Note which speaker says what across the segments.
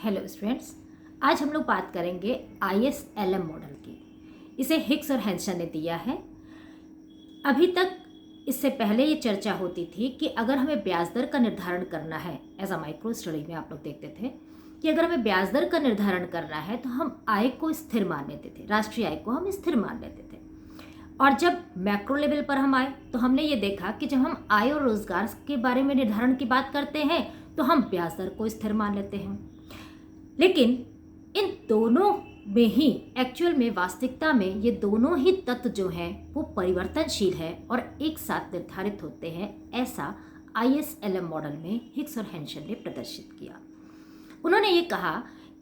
Speaker 1: Hello students, आज हम लोग बात करेंगे ISLM मॉडल की। इसे हिक्स और हैंसन ने दिया है। अभी तक इससे पहले ये चर्चा होती थी कि अगर हमें ब्याज दर का निर्धारण करना है, एज अ माइक्रो स्टडी में आप लोग देखते थे कि अगर हमें ब्याज दर का निर्धारण करना है तो हम आय को स्थिर मान लेते थे, राष्ट्रीय आय को हम स्थिर मान लेते थे। और जब मैक्रो लेवल पर हम आए तो हमने ये देखा कि जब हम आय और रोजगार के बारे में निर्धारण की बात करते हैं तो हम ब्याज दर को स्थिर मान लेते हैं। लेकिन इन दोनों में ही एक्चुअल में वास्तविकता में ये दोनों ही तत्व जो हैं वो परिवर्तनशील है और एक साथ निर्धारित होते हैं, ऐसा ISLM मॉडल में हिक्स और हैंसन ने प्रदर्शित किया। उन्होंने ये कहा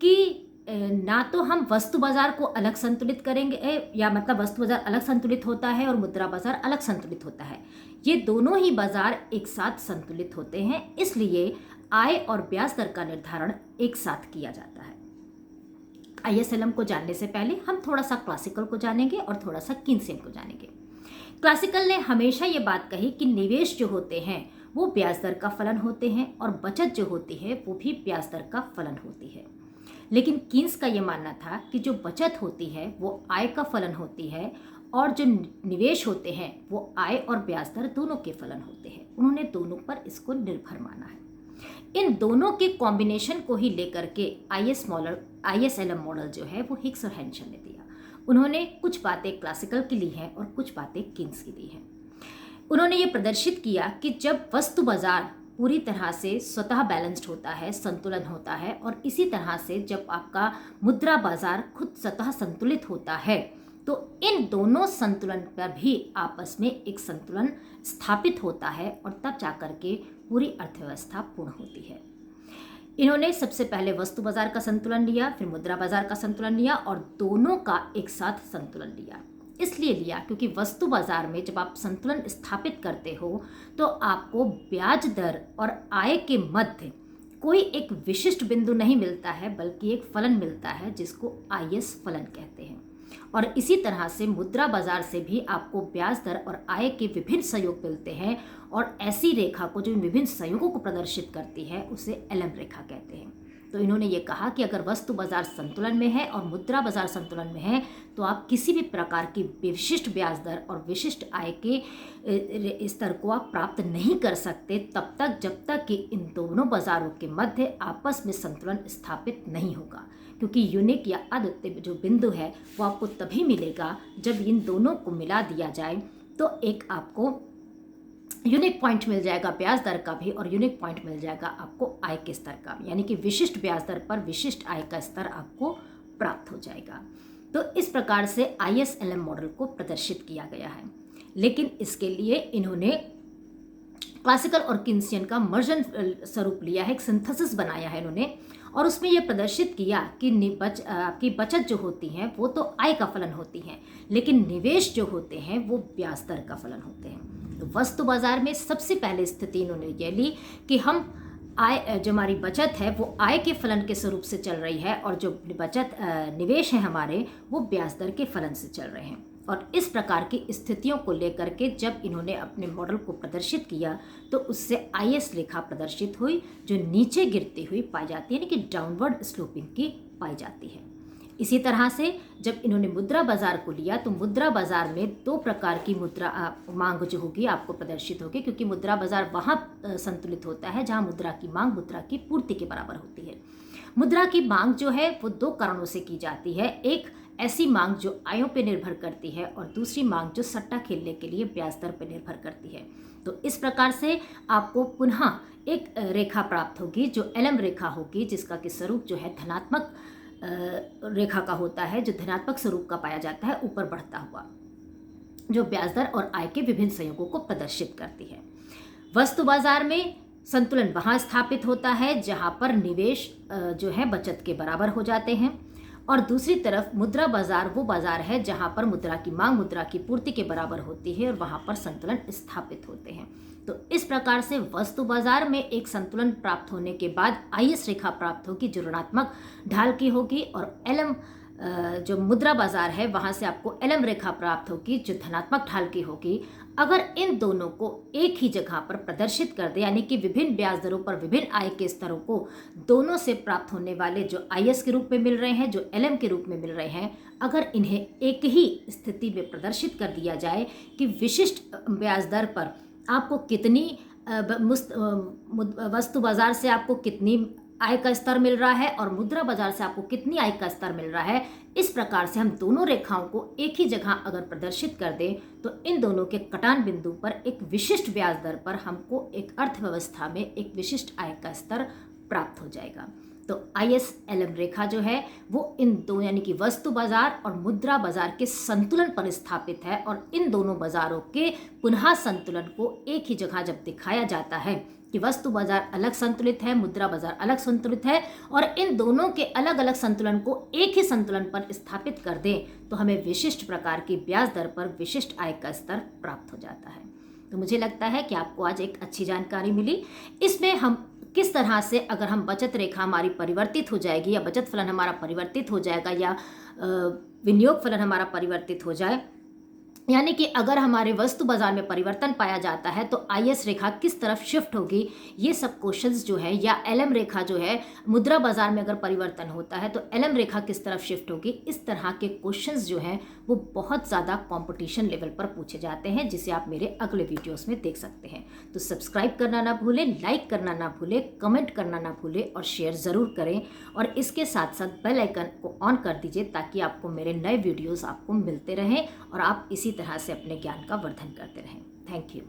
Speaker 1: कि ना तो हम वस्तु बाजार को अलग संतुलित करेंगे, या मतलब वस्तु बाजार अलग संतुलित होता है और मुद्रा बाजार अलग संतुलित होता है। ये दोनों ही बाजार एक साथ संतुलित होते हैं, इसलिए आय और ब्याज दर का निर्धारण एक साथ किया जाता है। ISLM को जानने से पहले हम थोड़ा सा क्लासिकल को जानेंगे और थोड़ा सा कीन्सियन को जानेंगे। क्लासिकल ने हमेशा ये बात कही कि निवेश जो होते हैं वो ब्याज दर का फलन होते हैं और बचत जो होती है वो भी ब्याज दर का फलन होती है। लेकिन कीन्स का ये मानना था कि जो बचत होती है वो आय का फलन होती है और जो निवेश होते हैं वो आय और ब्याज दर दोनों के फलन होते हैं। उन्होंने दोनों पर इसको निर्भर माना है। इन दोनों के कॉम्बिनेशन को ही लेकर के ISLM मॉडल जो है वो हिक्स और हैंसन ने दिया। उन्होंने कुछ बातें क्लासिकल की ली हैं और कुछ बातें कीन्स की दी हैं। उन्होंने ये प्रदर्शित किया कि जब वस्तु बाजार पूरी तरह से स्वतः बैलेंस्ड होता है, संतुलन होता है, और इसी तरह से जब आपका मुद्रा बाजार खुद स्वतः संतुलित होता है तो इन दोनों संतुलन पर भी आपस में एक संतुलन स्थापित होता है और तब जाकर के पूरी अर्थव्यवस्था पूर्ण होती है। इन्होंने सबसे पहले वस्तु बाजार का संतुलन लिया, फिर मुद्रा बाजार का संतुलन लिया और दोनों का एक साथ संतुलन लिया। इसलिए लिया क्योंकि वस्तु बाजार में जब आप संतुलन स्थापित करते हो तो आपको ब्याज दर और आय के मध्य कोई एक विशिष्ट बिंदु नहीं मिलता है, बल्कि एक फलन मिलता है जिसको IS फलन कहते हैं। और इसी तरह से मुद्रा बाजार से भी आपको ब्याज दर और आय के विभिन्न संयोग मिलते हैं, और ऐसी रेखा को जो इन विभिन्न संयोगों को प्रदर्शित करती है उसे LM रेखा कहते हैं। तो इन्होंने ये कहा कि अगर वस्तु बाजार संतुलन में है और मुद्रा बाजार संतुलन में है तो आप किसी भी प्रकार की विशिष्ट ब्याज दर और विशिष्ट आय के स्तर को आप प्राप्त नहीं कर सकते तब तक जब तक कि इन दोनों बाजारों के मध्य आपस में संतुलन स्थापित नहीं होगा। क्योंकि यूनिक या अद्वितीय जो बिंदु है वो आपको तभी मिलेगा जब इन दोनों को मिला दिया जाए तो एक आपको यूनिक पॉइंट मिल जाएगा ब्याज दर का भी, और यूनिक पॉइंट मिल जाएगा आपको आय के स्तर का, यानी कि विशिष्ट ब्याज दर पर विशिष्ट आय का स्तर आपको प्राप्त हो जाएगा। तो इस प्रकार से ISLM मॉडल को प्रदर्शित किया गया है। लेकिन इसके लिए इन्होंने क्लासिकल और कीन्सियन का मर्जन स्वरूप लिया है, एक सिंथेसिस बनाया है इन्होंने, और उसमें यह प्रदर्शित किया कि आपकी बचत जो होती है वो तो आय का फलन होती है, लेकिन निवेश जो होते हैं वो ब्याज दर का फलन होते हैं। तो वस्तु बाजार में सबसे पहले स्थिति इन्होंने ये ली कि हम आय, जो हमारी बचत है वो आय के फलन के स्वरूप से चल रही है, और जो बचत निवेश है हमारे वो ब्याज दर के फलन से चल रहे हैं। और इस प्रकार की स्थितियों को लेकर के जब इन्होंने अपने मॉडल को प्रदर्शित किया तो उससे IS रेखा प्रदर्शित हुई जो नीचे गिरती हुई पाई जाती है, यानी कि डाउनवर्ड स्लोपिंग की पाई जाती है। इसी तरह से जब इन्होंने मुद्रा बाजार को लिया तो मुद्रा बाजार में दो प्रकार की मुद्रा मांग जो होगी आपको प्रदर्शित होगी, क्योंकि मुद्रा बाजार वहाँ संतुलित होता है जहाँ मुद्रा की मांग मुद्रा की पूर्ति के बराबर होती है। मुद्रा की मांग जो है वो दो कारणों से की जाती है, एक ऐसी मांग जो आयों पर निर्भर करती है और दूसरी मांग जो सट्टा खेलने के लिए ब्याज दर पर निर्भर करती है। तो इस प्रकार से आपको पुनः एक रेखा प्राप्त होगी जो LM रेखा होगी, जिसका कि स्वरूप जो है धनात्मक रेखा का होता है, जो धनात्मक स्वरूप का पाया जाता है ऊपर बढ़ता हुआ, जो ब्याज दर और आय के विभिन्न संयोगों को प्रदर्शित करती है। वस्तु बाजार में संतुलन वहाँ स्थापित होता है जहाँ पर निवेश जो है बचत के बराबर हो जाते हैं, और दूसरी तरफ मुद्रा बाजार वो बाजार है जहाँ पर मुद्रा की मांग मुद्रा की पूर्ति के बराबर होती है और वहाँ पर संतुलन स्थापित होते हैं। तो इस प्रकार से वस्तु बाजार में एक संतुलन प्राप्त होने के बाद IS रेखा प्राप्त होगी जो ऋणात्मक ढाल की होगी, और LM जो मुद्रा बाजार है वहाँ से आपको एलएम रेखा प्राप्त होगी जो धनात्मक ढाल की होगी। अगर इन दोनों को एक ही जगह पर प्रदर्शित कर दे, यानी कि विभिन्न ब्याज दरों पर विभिन्न आय के स्तरों को दोनों से प्राप्त होने वाले जो आईएस के रूप में मिल रहे हैं, जो एलएम के रूप में मिल रहे हैं, अगर इन्हें एक ही स्थिति में प्रदर्शित कर दिया जाए कि विशिष्ट ब्याज दर पर आपको कितनी वस्तु बाजार से आपको कितनी आय का स्तर मिल रहा है और मुद्रा बाजार से आपको कितनी आय का स्तर मिल रहा है, इस प्रकार से हम दोनों रेखाओं को एक ही जगह अगर प्रदर्शित कर दें तो इन दोनों के कटान बिंदु पर एक विशिष्ट ब्याज दर पर हमको एक अर्थव्यवस्था में एक विशिष्ट आय का स्तर प्राप्त हो जाएगा। तो ISLM रेखा जो है वो इन दो यानी कि वस्तु बाजार और मुद्रा बाजार के संतुलन पर स्थापित है और इन दोनों बाजारों के पुनः संतुलन को एक ही जगह जब दिखाया जाता है कि वस्तु बाजार अलग संतुलित है, मुद्रा बाजार अलग संतुलित है और इन दोनों के अलग अलग संतुलन को एक ही संतुलन पर स्थापित कर दें तो हमें विशिष्ट प्रकार की ब्याज दर पर विशिष्ट आय का स्तर प्राप्त हो जाता है। तो मुझे लगता है कि आपको आज एक अच्छी जानकारी मिली। इसमें हम किस तरह से अगर हम बचत रेखा हमारी परिवर्तित हो जाएगी या बचत फलन हमारा परिवर्तित हो जाएगा या विनियोग फलन हमारा परिवर्तित हो जाए, यानी कि अगर हमारे वस्तु बाजार में परिवर्तन पाया जाता है तो आईएस रेखा किस तरफ शिफ्ट होगी, ये सब क्वेश्चंस जो है, या एलएम रेखा जो है मुद्रा बाजार में अगर परिवर्तन होता है तो एलएम रेखा किस तरफ शिफ्ट होगी, इस तरह के क्वेश्चंस जो हैं वो बहुत ज़्यादा कंपटीशन लेवल पर पूछे जाते हैं, जिसे आप मेरे अगले वीडियोस में देख सकते हैं। तो सब्सक्राइब करना ना भूलें, लाइक करना ना भूलें, कमेंट करना ना भूलें और शेयर ज़रूर करें और इसके साथ साथ बेल आइकन को ऑन कर दीजिए ताकि आपको मेरे नए वीडियोज़ आपको मिलते रहें और आप इसी तरह से अपने ज्ञान का वर्धन करते रहें। Thank you.